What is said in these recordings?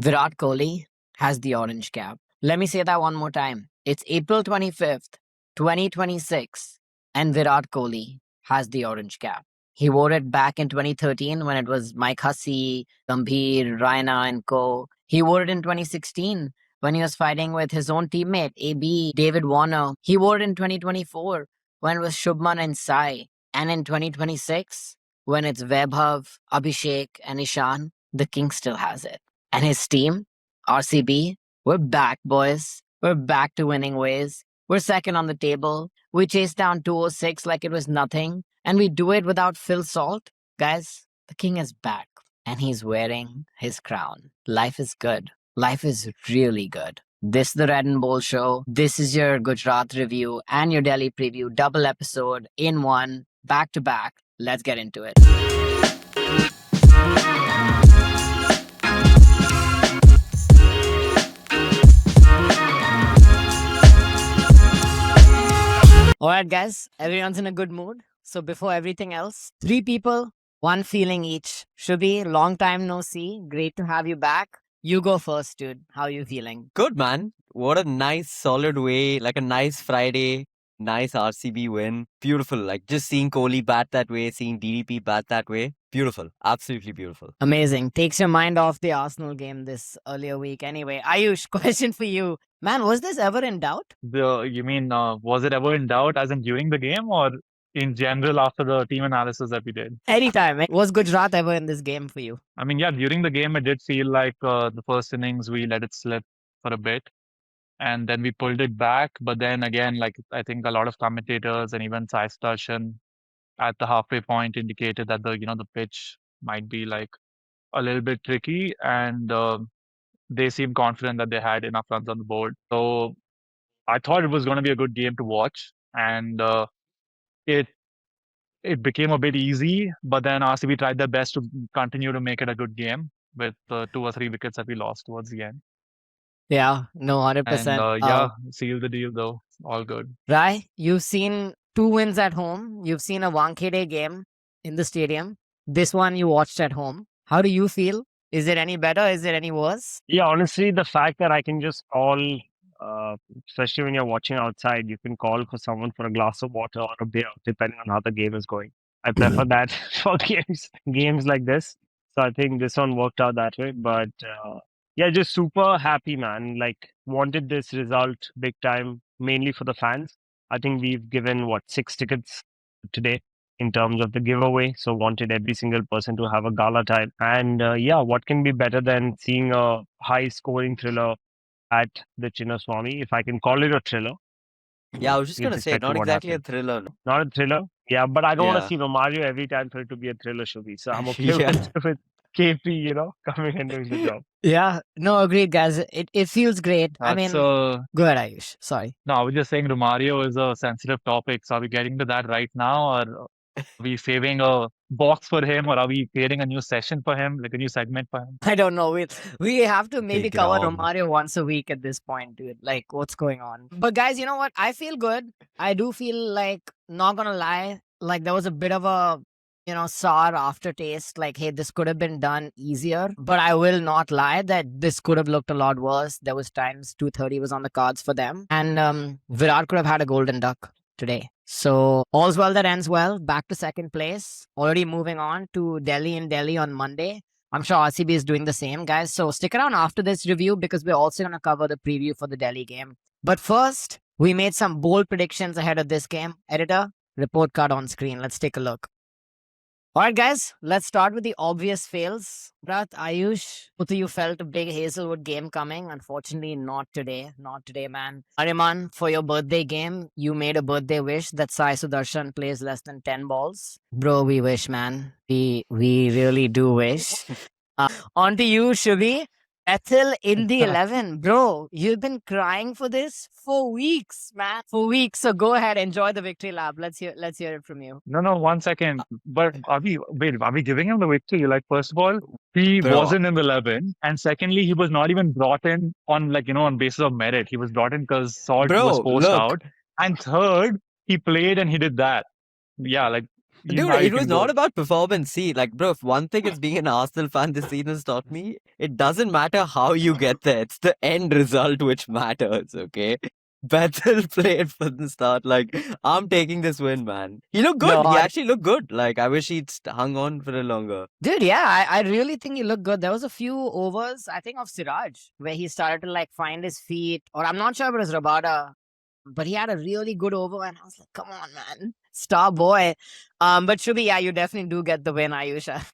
Virat Kohli has the orange cap. Let me say that one more time. It's April 25th, 2026, and Virat Kohli has the orange cap. He wore it back in 2013 when it was Mike Hussey, Gambhir, Raina, and co. He wore it in 2016 when he was fighting with his own teammate, AB, David Warner. He wore it in 2024 when it was Shubman and Sai. And in 2026, when it's Vaibhav, Abhishek, and Ishan, the king still has it. And his team, RCB, we're back, boys. We're back to winning ways. We're second on the table. We chased down 206 like it was nothing. And we do it without Phil Salt. Guys, the king is back. And he's wearing his crown. Life is good. Life is really good. This is the Red and Bowl Show. This is your Gujarat review and your Delhi preview. Double episode in one, back to back. Let's get into it. All right, guys, everyone's in a good mood. So before everything else, 3 people, 1 feeling each. Shubhi, long time no see. Great to have you back. You go first, dude. How are you feeling? Good, man. What a nice, solid way. Like a nice Friday, nice RCB win. Beautiful. Like just seeing Kohli bat that way, seeing DDP bat that way. Beautiful. Absolutely beautiful. Amazing. Takes your mind off the Arsenal game this earlier week. Anyway, Ayush, question for you. Man, was this ever in doubt? You mean, was it ever in doubt as in during the game or in general after the team analysis that we did? Anytime. Was Gujarat ever in this game for you? I mean, yeah, during the game, it did feel like the first innings, we let it slip for a bit and then we pulled it back. But then again, like I think a lot of commentators and even Sai Starshan at the halfway point indicated that the pitch might be like a little bit tricky and they seemed confident that they had enough runs on the board. So I thought it was going to be a good game to watch, and it it became a bit easy. But then RCB tried their best to continue to make it a good game with 2 or 3 wickets that we lost towards the end. Yeah, no, And 100%. yeah, sealed the deal though. All good. Rai, you've seen 2 wins at home. You've seen a Wankhede game in the stadium. This one you watched at home. How do you feel? Is it any better? Is it any worse? Yeah, honestly, the fact that I can just call, especially when you're watching outside, you can call for someone for a glass of water or a beer, depending on how the game is going. I prefer that for games like this. So I think this one worked out that way. But yeah, just super happy, man. Like, wanted this result big time, mainly for the fans. I think we've given, 6 tickets today in terms of the giveaway. So wanted every single person to have a gala time. And yeah, what can be better than seeing a high scoring thriller at the Chinnaswamy, if I can call it a thriller. Yeah, I was just With going to say, respect to not what exactly a happened. thriller. No. Not a thriller. Yeah, but I don't want Yeah. to see Romario every time for it to be a thriller, Shubhi. So I'm okay Yeah. with KP, coming and doing the job. Yeah, no, agreed, guys. It feels great. I mean, That's go ahead, Ayush. Sorry. no, I was just saying Romario is a sensitive topic. So are we getting to that right now, or are we saving a box for him, or are we creating a new session for him, like a new segment for him? I don't know. We have to maybe Take it cover on. Romario once a week at this point, dude. Like, what's going on? But guys, you know what? I feel good. I do feel like, not gonna lie, like there was a bit of a sour aftertaste. Like, hey, this could have been done easier. But I will not lie that this could have looked a lot worse. There was times 230 was on the cards for them, and Virat could have had a golden duck today. So all's well that ends well. Back to second place. Already moving on to Delhi on Monday. I'm sure RCB is doing the same, guys. So stick around after this review because we're also going to cover the preview for the Delhi game. But first, we made some bold predictions ahead of this game. Editor, report card on screen. Let's take a look. All right, guys, let's start with the obvious fails. Brat, Ayush, both of you felt a big Hazelwood game coming. Unfortunately, not today. Not today, man. Ariman, for your birthday game, you made a birthday wish that Sai Sudarshan plays less than 10 balls. Bro, we wish, man. We really do wish. On to you, Shubhi. Ethel in the 11. Bro, you've been crying for this for weeks, man. For weeks. So go ahead, enjoy the victory lap. Let's hear it from you. No, 1 second. But are we giving him the victory? Like, first of all, he Bro. wasn't in the 11. And secondly, he was not even brought in on on basis of merit. He was brought in because Salt Bro, was forced look. out. And third, he played and he did that. Yeah, like You, Dude, now you it was can go. not about performance. See, like, bro, if one thing is being an Arsenal fan this season has taught me, it doesn't matter how you get there. It's the end result which matters, okay? Bethel played from the start. Like, I'm taking this win, man. He looked good. He God. actually looked good. Like, I wish he'd hung on for a longer. Dude, yeah, I really think he looked good. There was a few overs, I think, of Siraj where he started to like find his feet, or I'm not sure if it was Rabada, but he had a really good over, and I was like, come on, man, star boy. But Shubhi, yeah, you definitely do get the win, Ayusha.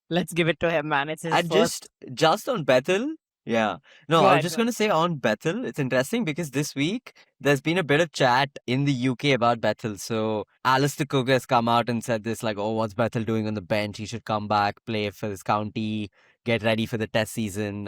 Let's give it to him, man. It's his And first. just on Bethel, yeah. No, Go I was ahead, just go gonna say on Bethel, it's interesting because this week there's been a bit of chat in the UK about Bethel. So Alistair Cook has come out and said this, like, oh, what's Bethel doing on the bench? He should come back, play for his county, get ready for the test season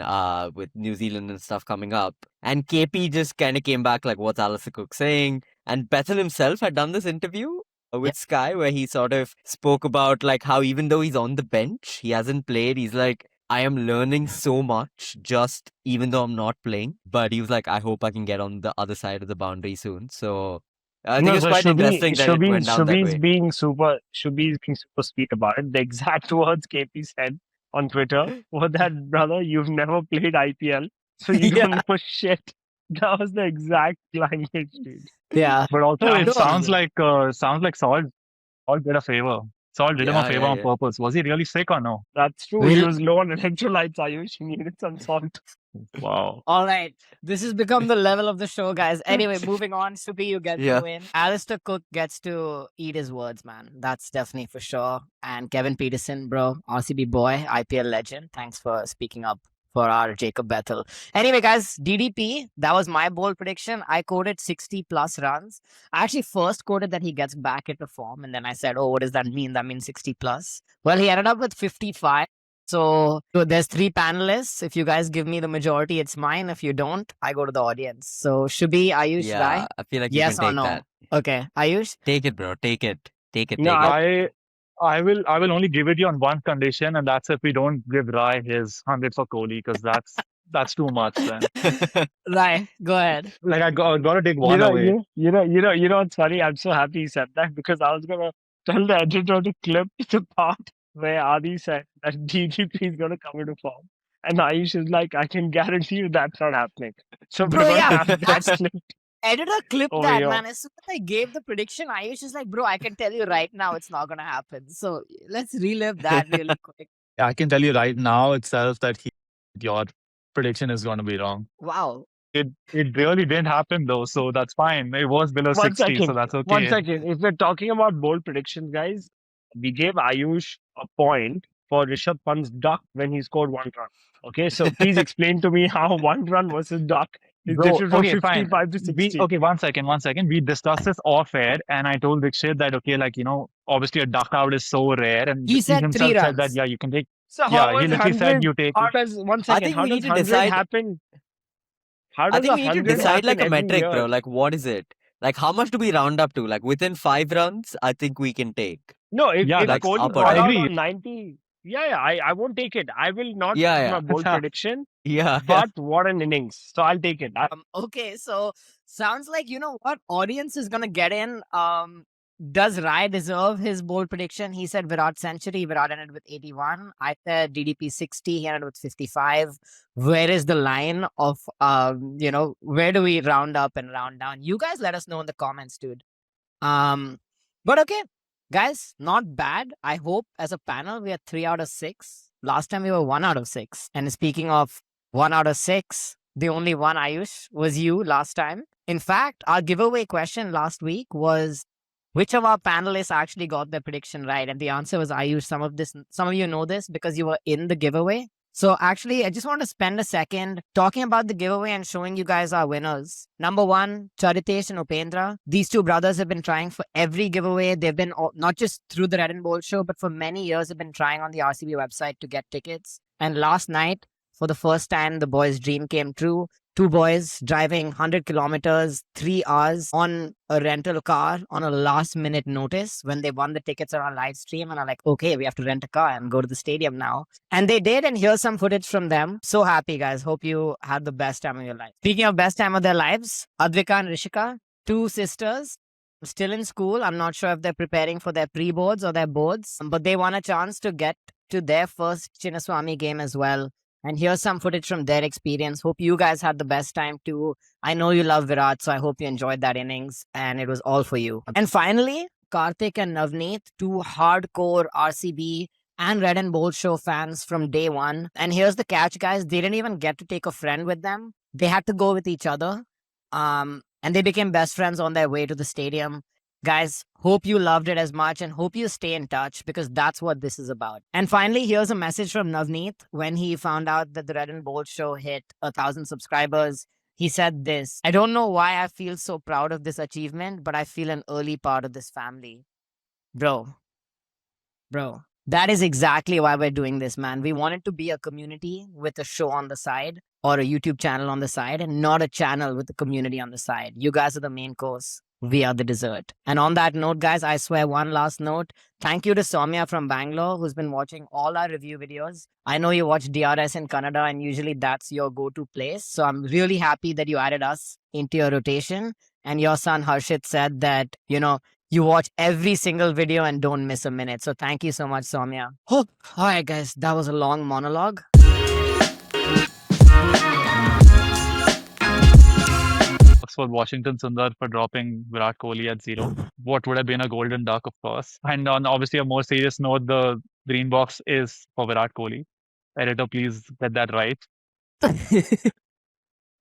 with New Zealand and stuff coming up. And KP just kind of came back like, what's Alistair Cook saying? And Bethel himself had done this interview with Sky where he sort of spoke about like how even though he's on the bench, he hasn't played. He's like, I am learning so much just even though I'm not playing. But he was like, I hope I can get on the other side of the boundary soon. So I think No, it's so quite interesting that it went down that way. Shubhi's being super sweet about it. The exact words KP said on Twitter were that, brother, you've never played IPL, so you Yeah. don't know shit. That was the exact language, dude. Yeah. But also, No, it no. sounds like Saul did a favor. Saul did him a Yeah, favor yeah, on yeah. purpose. Was he really sick or no? That's true. He was low on electrolytes, Ayush. He needed some salt. Wow. All right. This has become the level of the show, guys. Anyway, moving on. Supi, you get Yeah. the win. Alistair Cook gets to eat his words, man. That's definitely for sure. And Kevin Peterson, bro, RCB boy, IPL legend. Thanks for speaking up for our Jacob Bethel. Anyway, guys, DDP, that was my bold prediction. I quoted 60 plus runs. I actually first quoted that he gets back into form. And then I said, oh, what does that mean? That means 60 plus. Well, he ended up with 55. So there's 3 panelists. If you guys give me the majority, it's mine. If you don't, I go to the audience. So Shubhi, Ayush, Yeah, Rai? I feel like Yes you or can take no? that. Okay, Ayush? Take it, bro. Take it. Take it. No, Take it. I will only give it you on one condition, and that's if we don't give Rai his 100 for Kohli, because that's too much then. Rai, go ahead. Like I gotta take one away. You know what's funny? I'm so happy you said that because I was gonna tell the editor to clip the part where Adi said that DDP is gonna come into form. And Ayush is like, I can guarantee you that's not happening. So Bro, we're gonna yeah, have that that's- clipped Editor clipped over that, here. man. As soon as I gave the prediction, Ayush is like, bro, I can tell you right now it's not going to happen. So let's relive that really quick. I can tell you right now itself that your prediction is going to be wrong. Wow. It really didn't happen though, so that's fine. It was below 60, so that's okay. 1 second. If we're talking about bold predictions, guys, we gave Ayush a point for Rishabh Pant's duck when he scored 1 run. Okay, so please explain to me how 1 run versus duck is Bro, different from okay, fine. 55 to 60. Okay, 1 second. We discussed this off air, and I told Dikshit that okay, like obviously a duck out is so rare, and He said himself 3 said that runs. yeah, you can take. So Yeah, how he is literally said 100? you take. How does 1 second? think How we does need to 100 decide- happen? How I does think we need to 100 decide like a happen every metric, bro. year? Like, what is it? Like, how much do we round up to? Like, within 5 runs, I think we can take. No, if Yeah, that's Kohli up or got down. out I agree. on 90, I won't take it. I will not Yeah, take yeah. my bold prediction, Yeah. but what an innings. So I'll take it. Okay, so sounds like, you know what? Audience is going to get in. Does Rai deserve his bold prediction? He said Virat century. Virat ended with 81. I said DDP 60. He ended with 55. Where is the line of, where do we round up and round down? You guys let us know in the comments, dude. But okay, guys, not bad. I hope as a panel, we are 3 out of 6. Last time we were 1 out of 6. And speaking of 1 out of 6, the only one, Ayush, was you last time. In fact, our giveaway question last week was, which of our panelists actually got their prediction right? And the answer was Ayush. Some of you know this because you were in the giveaway. So actually, I just want to spend a second talking about the giveaway and showing you guys our winners. Number 1, Charitesh and Upendra. These 2 brothers have been trying for every giveaway. They've been not just through the Red and Bold show, but for many years have been trying on the RCB website to get tickets. And last night, for the first time, the boys' dream came true. 2 boys driving 100 kilometers, 3 hours on a rental car on a last minute notice when they won the tickets on our live stream and are like, okay, we have to rent a car and go to the stadium now. And they did, and here's some footage from them. So happy, guys. Hope you had the best time of your life. Speaking of best time of their lives, Advika and Rishika, 2 sisters. still in school. I'm not sure if they're preparing for their pre-boards or their boards, but they want a chance to get to their first Chinnaswamy game as well. And here's some footage from their experience. Hope you guys had the best time too. I know you love Virat, so I hope you enjoyed that innings and it was all for you. And finally, Karthik and Navneet, two hardcore RCB and Red and Bold Show fans from day one. And here's the catch, guys. They didn't even get to take a friend with them. They had to go with each other. And they became best friends on their way to the stadium. Guys, hope you loved it as much and hope you stay in touch because that's what this is about. And finally, here's a message from Navneet when he found out that the Red and Bold Show hit 1,000 subscribers. He said this: I don't know why I feel so proud of this achievement, but I feel an early part of this family. Bro, that is exactly why we're doing this, man. We wanted to be a community with a show on the side or a YouTube channel on the side and not a channel with a community on the side. You guys are the main course. We are the dessert. And on that note, guys, I swear one last note. Thank you to Soumya from Bangalore who's been watching all our review videos. I know you watch DRS in Kannada and usually that's your go-to place. So I'm really happy that you added us into your rotation. And your son Harshit said that, you watch every single video and don't miss a minute. So thank you so much, Soumya. Oh, all right, guys, that was a long monologue. For Washington Sundar for dropping Virat Kohli at 0. What would have been a golden duck, of course. And on obviously a more serious note, the green box is for Virat Kohli. Editor, please get that right.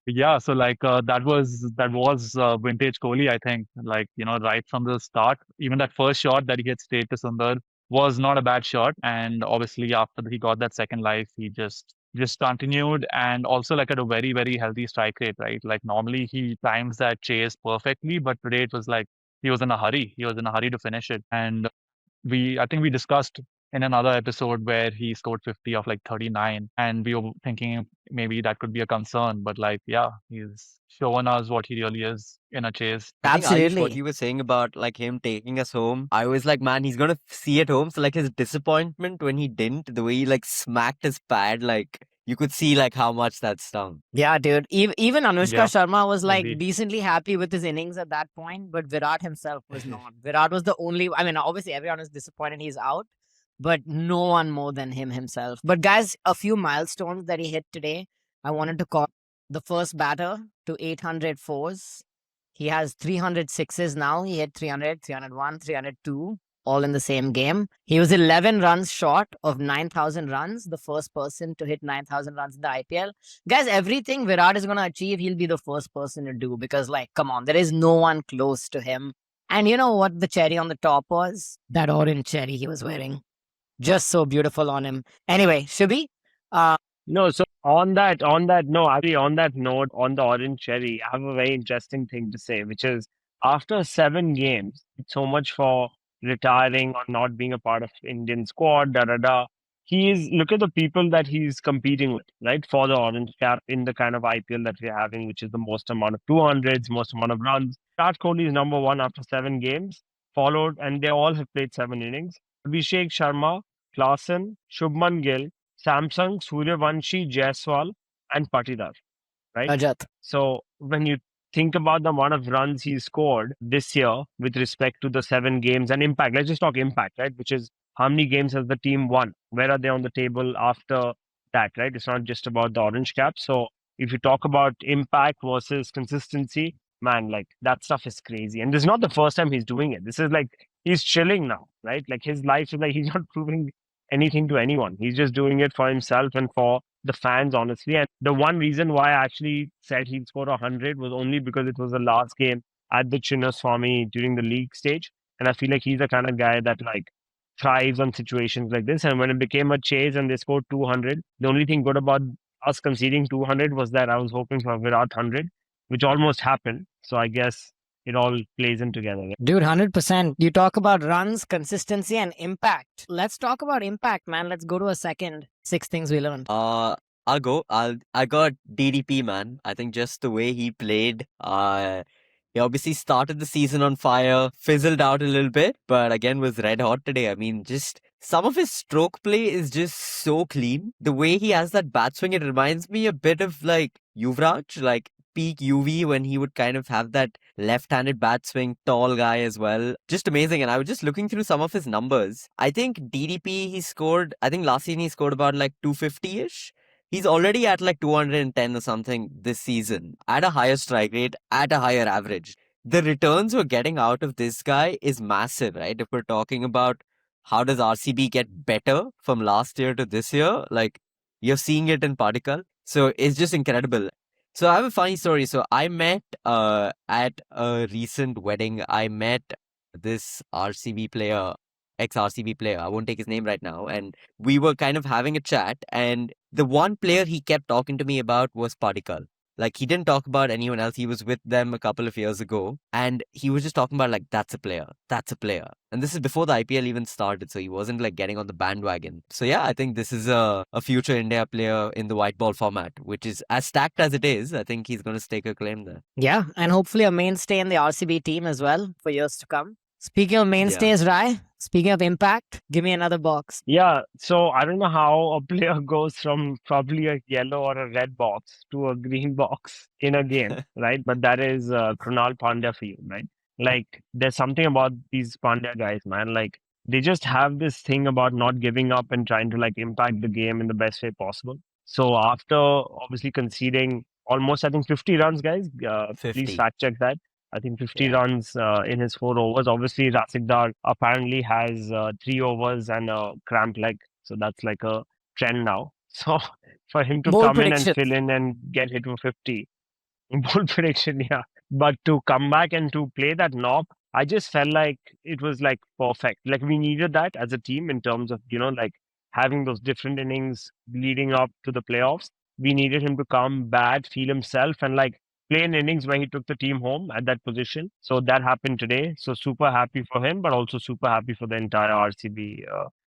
Yeah, so that was vintage Kohli, I think. Right from the start, even that first shot that he hit straight to Sundar was not a bad shot. And obviously, after he got that second life, he just continued, and also like at a very, very healthy strike rate, right? Like normally he times that chase perfectly, but today it was like he was in a hurry. He was in a hurry to finish it, and I think we discussed in another episode where he scored 50 of like 39, and we were thinking maybe that could be a concern, but yeah, he's showing us what he really is in a chase. I think Ayush, what Absolutely. you were saying about like him taking us home, I was like, man, he's gonna see it home. So like his disappointment when he didn't, the way he like smacked his pad, like you could see like how much that stung. Yeah, dude. Even Anushka Yeah, Sharma was like indeed. decently happy with his innings at that point, but Virat himself was not. Virat was the only, I mean, obviously everyone is disappointed he's out, but no one more than him himself. But guys, a few milestones that he hit today. I wanted to call the first batter to 800 fours. He has 300 sixes now. He hit 300, 301, 302, all in the same game. He was 11 runs short of 9,000 runs, the first person to hit 9,000 runs in the IPL. Guys, everything Virat is going to achieve, he'll be the first person to do because, come on, there is no one close to him. And you know what the cherry on the top was? That orange cherry he was wearing. Just so beautiful on him. Anyway, Shubhi, No, so on that no, actually on that note, on the orange cherry, I have a very interesting thing to say, which is after 7 games, so much for retiring or not being a part of Indian squad, da da da. Look at the people that he's competing with, right? For the orange cap in the kind of IPL that we're having, which is the most amount of 200s, most amount of runs. Virat Kohli is number one after 7 games, followed, and they all have played 7 innings. Abhishek Sharma, Klaasen, Shubman Gill, Samsung, Suryavanshi, Jaiswal, and Patidar, right? Rajat. So when you think about the amount of runs he scored this year with respect to the 7 games and impact, let's just talk impact, right? Which is how many games has the team won? Where are they on the table after that, right? It's not just about the orange cap. So if you talk about impact versus consistency, man, like that stuff is crazy. And this is not the first time he's doing it. This is like he's chilling now, right? Like his life is like he's not proving anything to anyone. He's just doing it for himself and for the fans, honestly. And the one reason why I actually said he'd score 100 was only because it was the last game at the Chinnaswamy during the league stage. And I feel like he's the kind of guy that like thrives on situations like this. And when it became a chase and they scored 200, the only thing good about us conceding 200 was that I was hoping for Virat 100, which almost happened. So I guess it all plays in together. Dude, 100%. You talk about runs, consistency, and impact. Let's talk about impact, man. Let's go to a second. 6 things we learned. I'll go. I got DDP, man. I think just the way he played. He obviously started the season on fire, fizzled out a little bit, but again was red hot today. I mean, just some of his stroke play is just so clean. The way he has that bat swing, it reminds me a bit of like Yuvraj. Like peak UV when he would kind of have that left-handed bat swing, tall guy as well. Just amazing. And I was just looking through some of his numbers. I think DDP, he scored, I think last season he scored about like 250-ish. He's already at like 210 or something this season, at a higher strike rate, at a higher average. The returns we're getting out of this guy is massive, right? If we're talking about how does RCB get better from last year to this year, like you're seeing it in Particle. So it's just incredible. So I have a funny story. So I met at a recent wedding, I met this RCB player, ex-RCB player. I won't take his name right now. And we were kind of having a chat. And the one player he kept talking to me about was Particle. Like, he didn't talk about anyone else. He was with them a couple of years ago. And he was just talking about, like, that's a player. That's a player. And this is before the IPL even started. So he wasn't, like, getting on the bandwagon. So, yeah, I think this is a future India player in the white ball format, which is as stacked as it is. I think he's going to stake a claim there. Yeah, and hopefully a mainstay in the RCB team as well for years to come. Speaking of mainstays, Rai, speaking of impact, give me another box. Yeah, so I don't know how a player goes from probably a yellow or a red box to a green box in a game, right? But that is Krunal Pandya for you, right? Like, there's something about these Pandya guys, man. Like, they just have this thing about not giving up and trying to like impact the game in the best way possible. So after obviously conceding almost, I think 50 runs, guys, 50. please fact check that. I think 50 Yeah. runs in his 4 overs. Obviously, Rasikdar apparently has 3 overs and a cramp leg. So that's like a trend now. So for him to Bold come in and prediction. fill in and get hit for 50, bold prediction, yeah. But to come back and to play that knock, I just felt like it was like perfect. Like we needed that as a team in terms of, like having those different innings leading up to the playoffs. We needed him to come bad, feel himself, and like play in innings where he took the team home at that position. So that happened today. So super happy for him, but also super happy for the entire RCB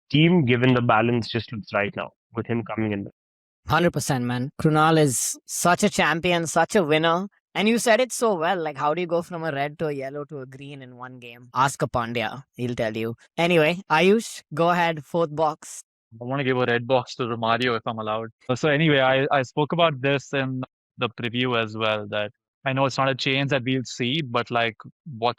team, given the balance just looks right now with him coming in. 100%, man. Krunal is such a champion, such a winner. And you said it so well. Like, how do you go from a red to a yellow to a green in one game? Ask a Pandya. He'll tell you. Anyway, Ayush, go ahead. 4th box. I want to give a red box to Romario if I'm allowed. So anyway, I spoke about this in the preview as well, that I know it's not a change that we'll see, but like what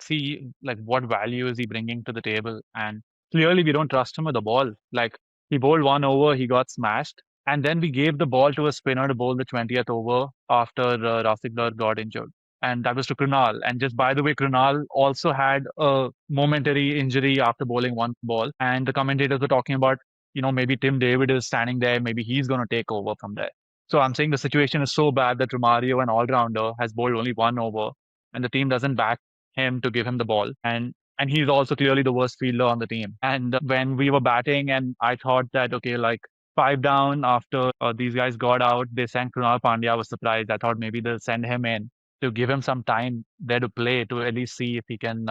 value is he bringing to the table? And clearly we don't trust him with the ball. Like he bowled 1 over, he got smashed. And then we gave the ball to a spinner to bowl the 20th over after Rasikdar got injured. And that was to Krunal. And just by the way, Krunal also had a momentary injury after bowling 1 ball. And the commentators were talking about, maybe Tim David is standing there. Maybe he's going to take over from there. So I'm saying the situation is so bad that Romario, an all-rounder, has bowled only 1 over. And the team doesn't back him to give him the ball. And he's also clearly the worst fielder on the team. And when we were batting, and I thought that, okay, like 5 down after these guys got out, they sent Krunal Pandya. I was surprised. I thought maybe they'll send him in to give him some time there to play, to at least see if he can,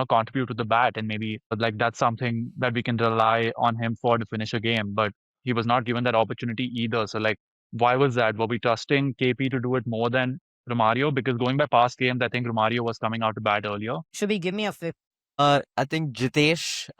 contribute to the bat. And maybe like that's something that we can rely on him for to finish a game. But he was not given that opportunity either. So like, why was that? Were we trusting KP to do it more than Romario? Because going by past games, I think Romario was coming out to bat earlier. Should we give me a 5th? I think Jitesh,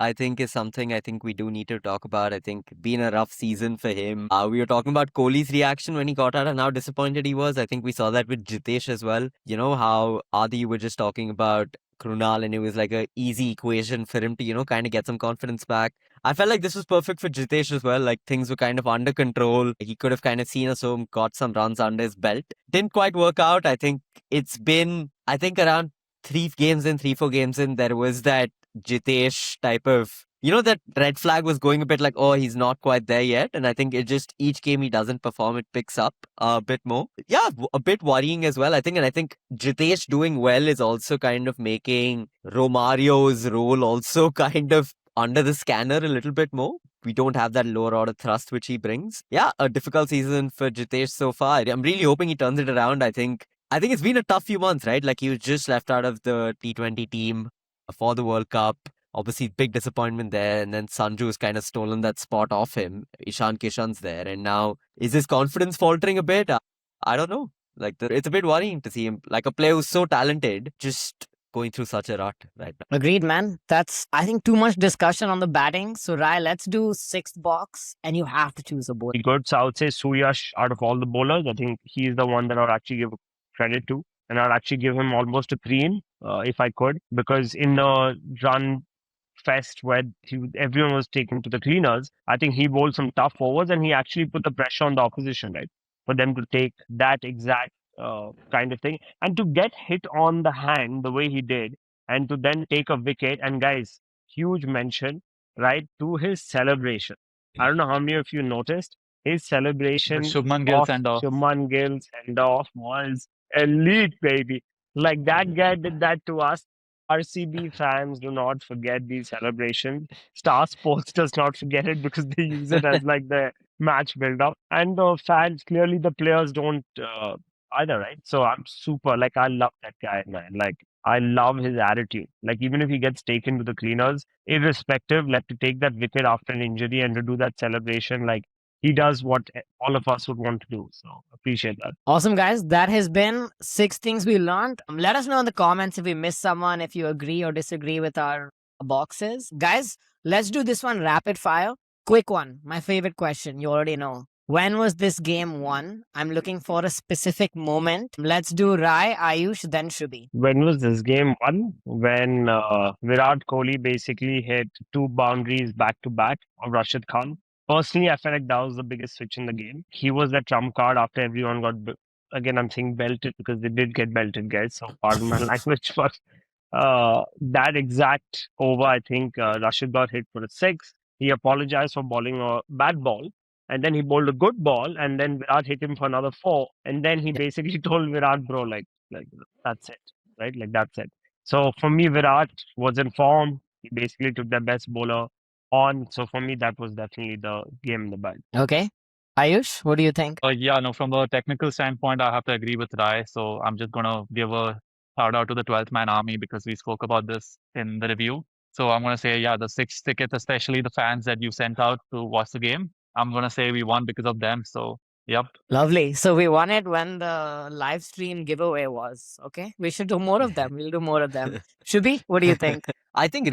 is something I think we do need to talk about. I think been a rough season for him. We were talking about Kohli's reaction when he got out and how disappointed he was. I think we saw that with Jitesh as well. You know how Adi were just talking about Krunal and it was like a easy equation for him to, kind of get some confidence back. I felt like this was perfect for Jitesh as well. Like things were kind of under control. He could have kind of seen us home, got some runs under his belt. Didn't quite work out. I think it's been, around 4 games in, there was that Jitesh type of, that red flag was going a bit like, oh, he's not quite there yet. And I think it just, each game he doesn't perform, it picks up a bit more. Yeah, a bit worrying as well, I think. And I think Jitesh doing well is also kind of making Romario's role also kind of under the scanner a little bit more. We don't have that lower order thrust which he brings. Yeah, a difficult season for Jitesh so far. I'm really hoping he turns it around. I think it's been a tough few months, right? Like he was just left out of the T20 team for the World Cup. Obviously, big disappointment there. And then Sanju's kind of stolen that spot off him. Ishan Kishan's there. And now, is his confidence faltering a bit? I don't know. Like, it's a bit worrying to see him. Like a player who's so talented, just going through such a rut right now. Agreed, man. That's, I think, too much discussion on the batting. So, Rai, let's do 6th box. And you have to choose a bowler. Good. So I would say Suyash out of all the bowlers, I think he's the one that I would actually give credit to. And I'll actually give him almost a cream if I could, because in the run fest where everyone was taken to the cleaners, I think he bowled some tough overs and he actually put the pressure on the opposition, right? For them to take that exact kind of thing and to get hit on the hand the way he did and to then take a wicket. And guys, huge mention, right, to his celebration. I don't know how many of you noticed his The celebration Shubman Gill of send off. Shubman Gill's send off was elite, baby. Like that guy did that to us. RCB fans do not forget these celebrations. Star Sports does not forget it because they use it as like the match build-up. And the fans, clearly the players don't either, right? So I'm super, like, I love that guy, man. Like, I love his attitude. Like, even if he gets taken to the cleaners, irrespective, like to take that wicket after an injury and to do that celebration, like, he does what all of us would want to do. So appreciate that. Awesome, guys. That has been 6 things we learned. Let us know in the comments if we missed someone, if you agree or disagree with our boxes. Guys, let's do this one rapid fire. Quick one. My favorite question. You already know. When was this game won? I'm looking for a specific moment. Let's do Rai, Ayush, then Shubhi. When was this game won? When Virat Kohli basically hit 2 boundaries back to back of Rashid Khan. Personally, I felt like that was the biggest switch in the game. He was the trump card after everyone got, again, I'm saying belted because they did get belted, guys. So pardon my language, but that exact over, I think Rashid got hit for a 6. He apologized for bowling a bad ball. And then he bowled a good ball, and then Virat hit him for another 4. And then he basically told Virat, bro, like that's it, right? Like that's it. So for me, Virat was in form. He basically took the best bowler on. So for me, that was definitely the game in the bag. Okay. Ayush, what do you think? Yeah, no, from a technical standpoint, I have to agree with Rai. So I'm just going to give a shout out to the 12th man army because we spoke about this in the review. So I'm going to say, yeah, the 6 tickets, especially the fans that you sent out to watch the game, I'm going to say we won because of them. So, yep. Lovely. So we won it when the live stream giveaway was. Okay. We should do more of them. We'll do more of them. Shubhi, what do you think? I think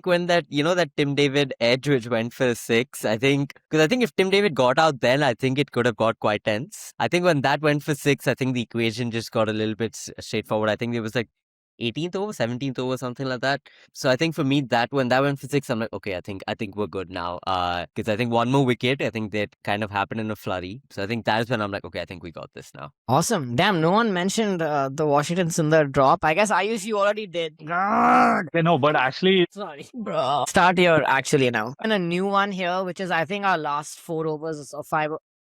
when that, that Tim David edge which went for a 6, because I think if Tim David got out then, I think it could have got quite tense. I think when that went for 6, I think the equation just got a little bit straightforward. I think it was like 18th over, 17th over, something like that. So I think for me, when that went for 6, I'm like, okay, I think we're good now. Because I think one more wicket, I think that kind of happened in a flurry. So I think that's when I'm like, okay, I think we got this now. Awesome. Damn, no one mentioned the Washington Sundar drop. I guess Ayush, you already did. God. No, but actually, Sorry, bro. Start here actually now. And a new one here, which is I think our last 4 overs or 5,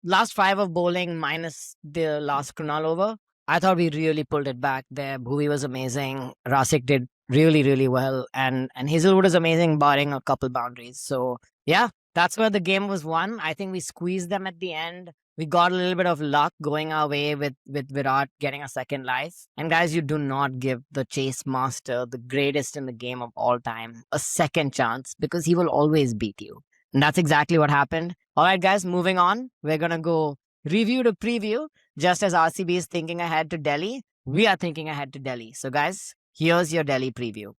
last 5 of bowling minus the last Krunal over. I thought we really pulled it back there. Bhuvi was amazing. Rasik did really, really well. And Hazelwood was amazing, barring a couple boundaries. So yeah, that's where the game was won. I think we squeezed them at the end. We got a little bit of luck going our way with Virat getting a second life. And guys, you do not give the chase master, the greatest in the game of all time, a second chance because he will always beat you. And that's exactly what happened. All right, guys, moving on. We're going to go review to preview. Just as RCB is thinking ahead to Delhi, we are thinking ahead to Delhi. So guys, here's your Delhi preview.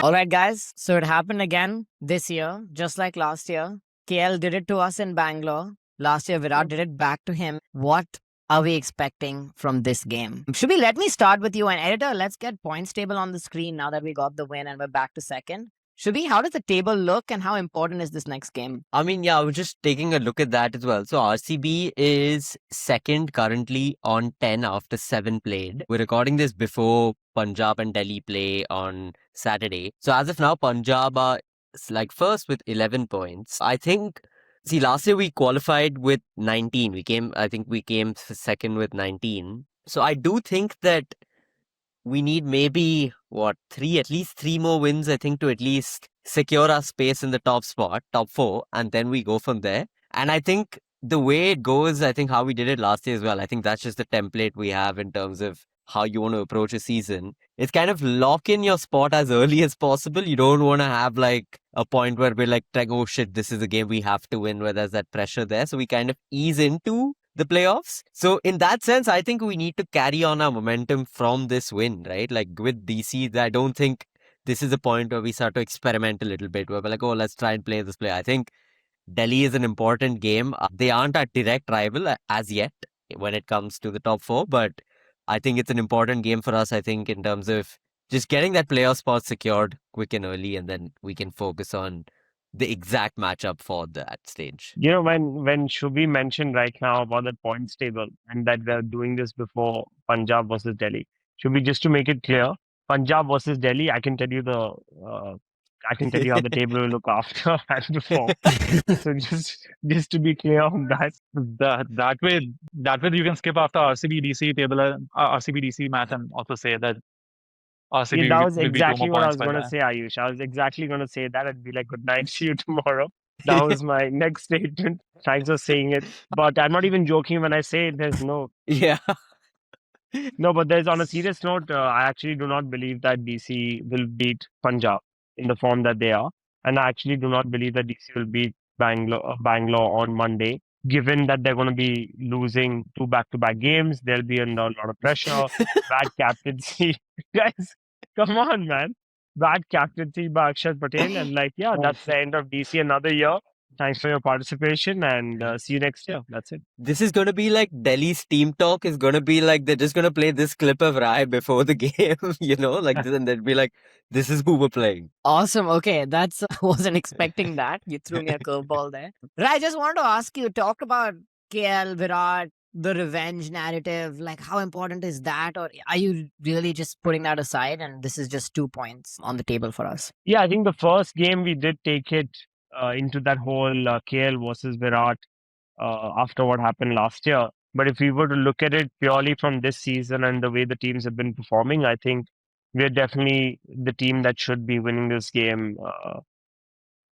All right, guys. So it happened again this year, just like last year. KL did it to us in Bangalore. Last year, Virat did it back to him. What are we expecting from this game? Shubhi, let me start with you. And editor, let's get points table on the screen now that we got the win and we're back to second. Shubhi, how does the table look and how important is this next game? I mean, yeah, I was just taking a look at that as well. So RCB is second currently on 10 after 7 played. We're recording this before Punjab and Delhi play on Saturday. So as of now, Punjab are like first with 11 points. I think, see, last year we qualified with 19. We came second with 19. So I do think that we need maybe, at least 3 more wins, I think, to at least secure our space in the top 4, and then we go from there. And I think the way it goes, I think how we did it last year as well, I think that's just the template we have in terms of how you want to approach a season. It's kind of lock in your spot as early as possible. You don't want to have like a point where we're like, oh shit, this is a game we have to win, where there's that pressure there. So we kind of ease into the playoffs. So in that sense, I think we need to carry on our momentum from this win, right? Like with DC, I don't think this is a point where we start to experiment a little bit, where we're like, oh, let's try and play this play. I think Delhi is an important game. They aren't a direct rival as yet. when it comes to the top 4. But I think it's an important game for us, I think, in terms of just getting that playoff spot secured quick and early, and then we can focus on the exact matchup for that stage. You know, when Shubhi mentioned right now about the points table and that we're doing this before Punjab versus Delhi, Shubhi, just to make it clear, Punjab versus Delhi, I can tell you how the table will look after and before. So just to be clear on that. That way you can skip after RCB DC table, RCB DC match, and also say that Yeah, RCB that was will be 2 more exactly what I points was by going to then. say, Ayush. I was exactly going to say that. I'd be like, good night, see you tomorrow. That was my next statement. Thanks for saying it. But I'm not even joking when I say there's Yeah. no, but there's on a serious note, I actually do not believe that DC will beat Punjab in the form that they are. And I actually do not believe that DC will beat Bangalore on Monday, given that they're going to be losing 2 back-to-back games. There'll be a lot of pressure, bad captaincy. Guys, come on, man. Bad captaincy by Akshat Patel. And yeah, that's the end of DC another year. Thanks for your participation and see you next year. That's it. This is going to be like Delhi's team talk is going to be like they're just going to play this clip of Rai before the game, like this, and they'd be like, this is who we're playing. Awesome. Okay, that's wasn't expecting that. You threw me a curveball there. Rai, I just wanted to ask you, talk about KL, Virat, the revenge narrative. Like, how important is that? Or are you really just putting that aside and this is just 2 points on the table for us? Yeah, I think the first game we did take it into that whole KL versus Virat after what happened last year. But if we were to look at it purely from this season and the way the teams have been performing, I think we're definitely the team that should be winning this game,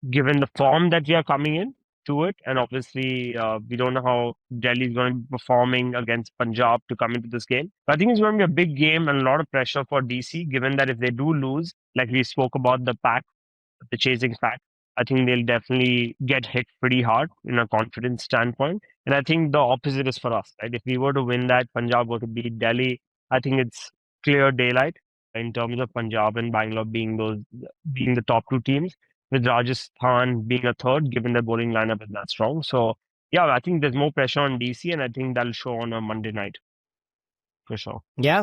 given the form that we are coming in to it. And obviously, we don't know how Delhi is going to be performing against Punjab to come into this game. But I think it's going to be a big game and a lot of pressure for DC, given that if they do lose, like we spoke about the chasing pack, I think they'll definitely get hit pretty hard in a confidence standpoint. And I think the opposite is for us, right? If we were to win that, Punjab were to beat Delhi, I think it's clear daylight in terms of Punjab and Bangalore being the top 2 teams, with Rajasthan being a third, given their bowling lineup is that strong. So yeah, I think there's more pressure on DC, and I think that'll show on a Monday night for sure. Yeah.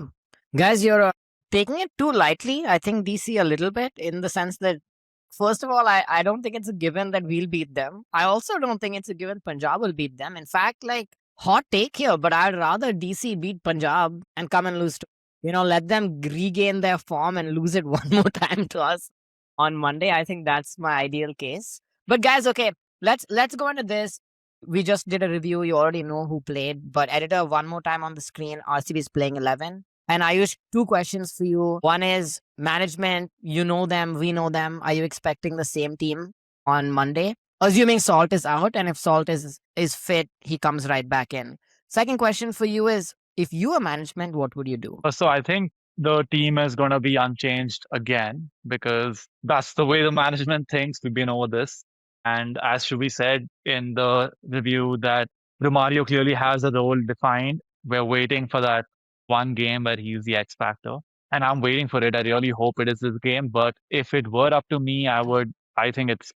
Guys, you're taking it too lightly. I think DC a little bit in the sense that, first of all, I don't think it's a given that we'll beat them. I also don't think it's a given Punjab will beat them. In fact, hot take here, but I'd rather DC beat Punjab and come and lose to, let them regain their form and lose it one more time to us on Monday. I think that's my ideal case. But guys, okay, let's go into this. We just did a review. You already know who played, but editor, one more time on the screen. RCB is playing 11. And Ayush, 2 questions for you. One is management. You know them. We know them. Are you expecting the same team on Monday? Assuming Salt is out, and if Salt is fit, he comes right back in. Second question for you is, if you were management, what would you do? So I think the team is going to be unchanged again because that's the way the management thinks. We've been over this. And as Shubhi said in the review, that Romario clearly has a role defined. We're waiting for that one game where he's the X factor. And I'm waiting for it. I really hope it is this game. But if it were up to me, I think it's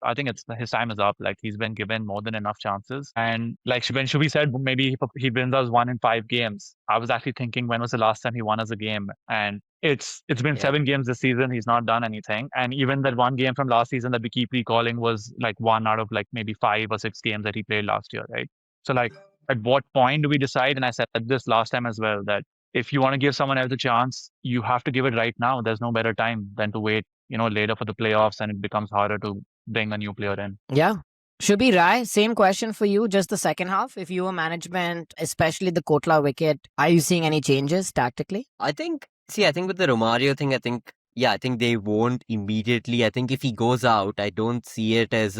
his time is up. Like, he's been given more than enough chances. And like when Shubhi said, maybe he wins us 1 in 5 games. I was actually thinking, when was the last time he won us a game? And it's been 7 games this season. He's not done anything. And even that one game from last season that we keep recalling was like 1 out of like maybe 5 or 6 games that he played last year, right? So like, at what point do we decide? And I said this last time as well, that if you want to give someone else a chance, you have to give it right now. There's no better time than to wait, later for the playoffs, and it becomes harder to bring a new player in. Yeah. Shubhi, Rai, same question for you, just the second half. If you were management, especially the Kotla wicket, are you seeing any changes tactically? I think with the Romario thing, I think they won't immediately. I think if he goes out, I don't see it as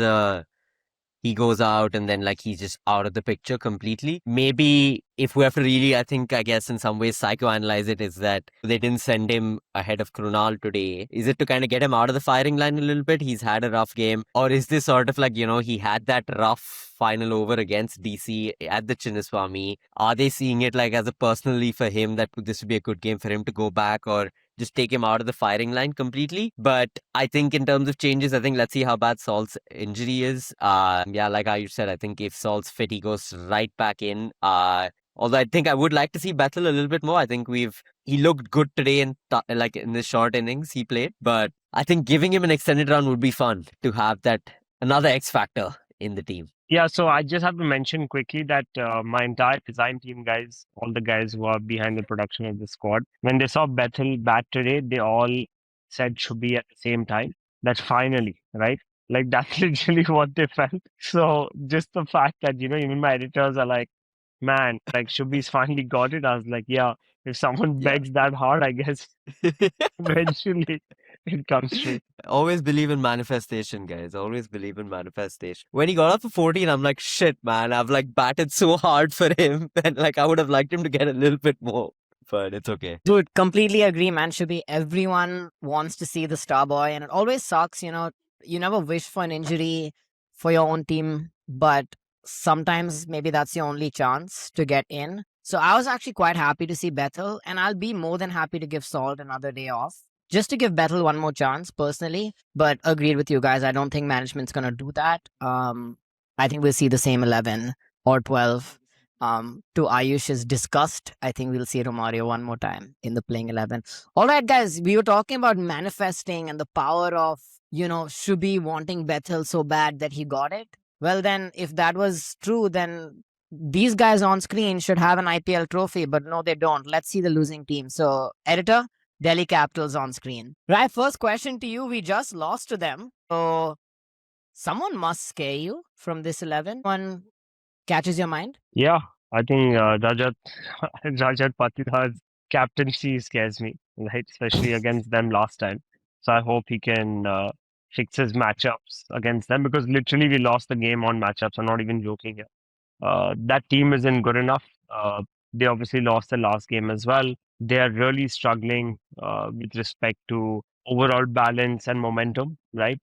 he goes out and then he's just out of the picture completely. Maybe if we have to really, I guess in some ways psychoanalyze it, is that they didn't send him ahead of Krunal today. Is it to kind of get him out of the firing line a little bit? He's had a rough game. Or is this sort of he had that rough final over against DC at the Chinnaswamy? Are they seeing it as a personally for him that this would be a good game for him to go back, or just take him out of the firing line completely? But I think in terms of changes, let's see how bad Salt's injury is. Like you said, I think if Salt's fit, he goes right back in. Although I think I would like to see Bethel a little bit more. I think he looked good today in the short innings he played. But I think giving him an extended run would be fun to have that another X factor in the team. Yeah, so I just have to mention quickly that my entire design team guys, all the guys who are behind the production of the squad, when they saw Bethel bat today, they all said should be at the same time. That finally, right? Like that's literally what they felt. So just the fact that, even my editors are like, man, like Shubhi's finally got it. I was like, yeah, if someone Yeah. begs that hard, I guess eventually it comes true. Always believe in manifestation, guys. Always believe in manifestation. When he got up for 14, I'm like, shit, man. I've like batted so hard for him. And like, I would have liked him to get a little bit more. But it's okay. Dude, completely agree, man. Shubhi, everyone wants to see the star boy, and it always sucks, you never wish for an injury for your own team, but sometimes maybe that's your only chance to get in. So I was actually quite happy to see Bethel, and I'll be more than happy to give Salt another day off just to give Bethel one more chance personally. But agreed with you guys. I don't think management's gonna do that. I think we'll see the same 11 or 12. To Ayush's disgust, I think we'll see Romario one more time in the playing 11. All right, guys, we were talking about manifesting and the power of, Shubhi wanting Bethel so bad that he got it. Well, then, if that was true, then these guys on screen should have an IPL trophy, but no, they don't. Let's see the losing team. So, editor, Delhi Capitals on screen. Right, first question to you. We just lost to them. So, someone must scare you from this 11. One catches your mind? Yeah, I think Rajat Patidhar's captaincy scares me, right? Especially against them last time. So I hope he can fix his matchups against them because literally we lost the game on matchups. I'm not even joking here. That team isn't good enough. They obviously lost the last game as well. They are really struggling with respect to overall balance and momentum, right?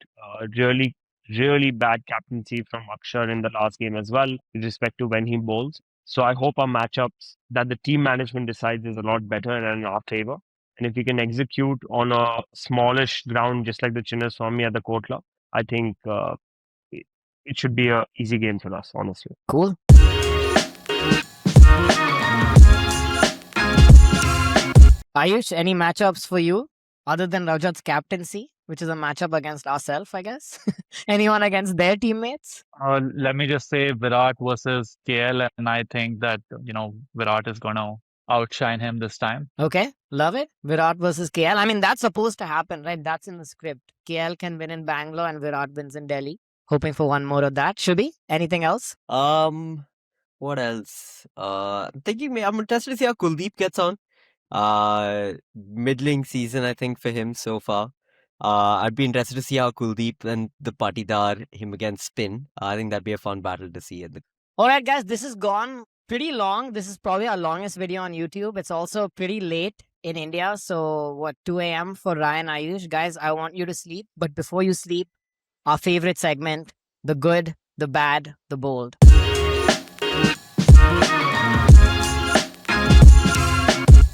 Really, really bad captaincy from Akshar in the last game as well, with respect to when he bowls. So I hope our matchups that the team management decides is a lot better and in our favor. And if we can execute on a smallish ground, just like the Chinnaswamy at the Kotla, I think it should be a easy game for us, honestly. Cool. Ayush, any matchups for you other than Rajat's captaincy, which is a matchup against ourselves, I guess? Anyone against their teammates? Let me just say Virat versus KL, and I think that, Virat is going to outshine him this time. Okay, love it. Virat versus KL. I mean, that's supposed to happen, right? That's in the script. KL can win in Bangalore and Virat wins in Delhi. Hoping for one more of that. Shubhi, anything else? What else? I'm interested to see how Kuldeep gets on. Middling season, I think, for him so far. I'd be interested to see how Kuldeep and the Patidar, him against spin. I think that'd be a fun battle to see. All right, guys, this has gone pretty long. This is probably our longest video on YouTube. It's also pretty late in India. So, 2 a.m. for Ryan Ayush? Guys, I want you to sleep. But before you sleep, our favorite segment, the good, the bad, the bold.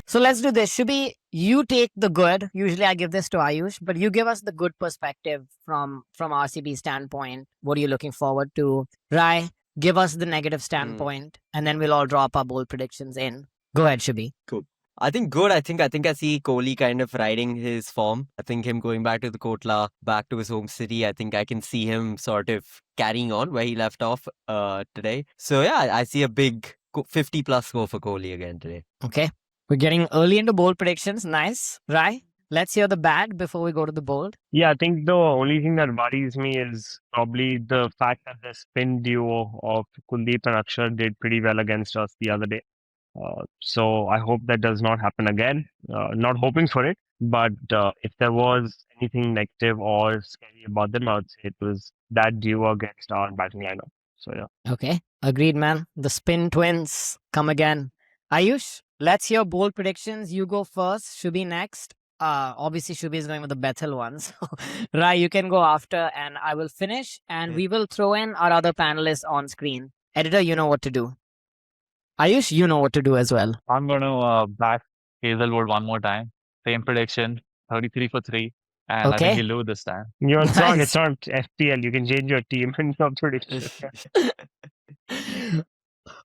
So let's do this. Shubhi, you take the good. Usually I give this to Ayush, but you give us the good perspective from RCB standpoint. What are you looking forward to? Rai, give us the negative standpoint, and then we'll all drop our bold predictions in. Go ahead, Shubhi. Cool. I think good. I think I see Kohli kind of riding his form. I think him going back to the Kotla, back to his home city. I think I can see him sort of carrying on where he left off today. So yeah, I see a big 50 plus score for Kohli again today. Okay. We're getting early into bold predictions. Nice. Rai, let's hear the bad before we go to the bold. Yeah, I think the only thing that worries me is probably the fact that the spin duo of Kuldeep and Akshar did pretty well against us the other day. So I hope that does not happen again. Not hoping for it, but if there was anything negative or scary about them, I would say it was that duo against our batting lineup. So yeah. Okay. Agreed, man. The spin twins come again. Ayush, let's hear bold predictions. You go first. Shubhi next. Obviously, Shubhi is going with the Bethel ones. Rai, you can go after, and I will finish, and we will throw in our other panelists on screen. Editor, you know what to do. Ayush, you know what to do as well. I'm going to back Hazelwood one more time. Same prediction, 33 for 3. And I think he'll lose this time. You're wrong. It's not FPL. You can change your team and your prediction.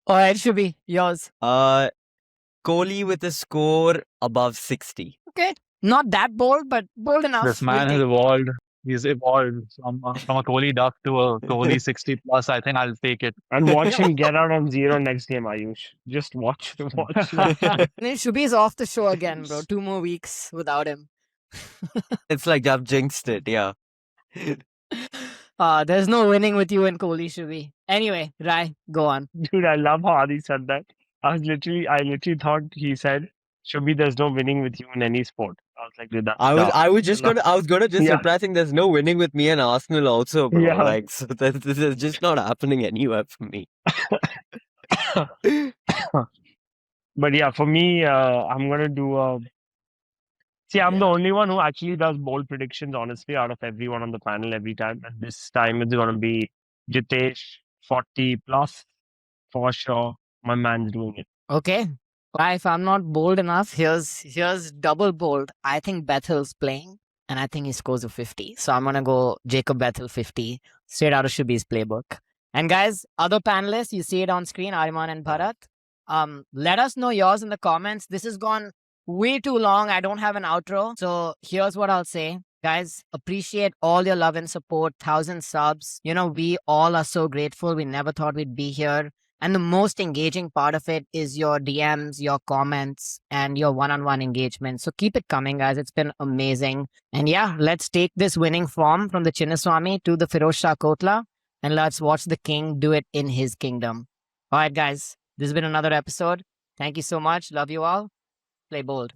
All right, Shubi, yours. Kohli with a score above 60. Okay. Not that bold, but bold enough. This We'll man has take- evolved. He's evolved from a Kohli duck to a Kohli 60 plus. I think I'll take it. And watch him get out on 0 next game, Ayush. Just watch. Watch. And then Shubi is off the show again, bro. 2 more weeks without him. It's like I've jinxed it, yeah. There's no winning with you and Kohli, Shubi. Anyway, Rai, go on. Dude, I love how Adi said that. I literally thought he said, Shubhi, there's no winning with you in any sport. I was like, dude, that's I was tough. gonna just Yeah. reply, I think there's no winning with me and Arsenal also, bro. Yeah. Like, so this is just not happening anywhere for me. But yeah, for me, I'm gonna do see, I'm the only one who actually does bold predictions, honestly, out of everyone on the panel every time. And this time it's gonna be Jitesh 40 plus for sure. My man's doing it. Okay. Rai, if I'm not bold enough, here's double bold. I think Bethel's playing, and I think he scores a 50. So I'm gonna go Jacob Bethel 50, straight out of Shubi's playbook. And guys, other panelists, you see it on screen, Ariman and Bharat. Let us know yours in the comments. This has gone way too long. I don't have an outro. So here's what I'll say. Guys, appreciate all your love and support. 1,000 subs. You know, we all are so grateful. We never thought we'd be here. And the most engaging part of it is your DMs, your comments, and your one-on-one engagement. So keep it coming, guys. It's been amazing. And yeah, let's take this winning form from the Chinnaswamy to the Firoz Shah Kotla, and let's watch the king do it in his kingdom. All right, guys. This has been another episode. Thank you so much. Love you all. Play bold.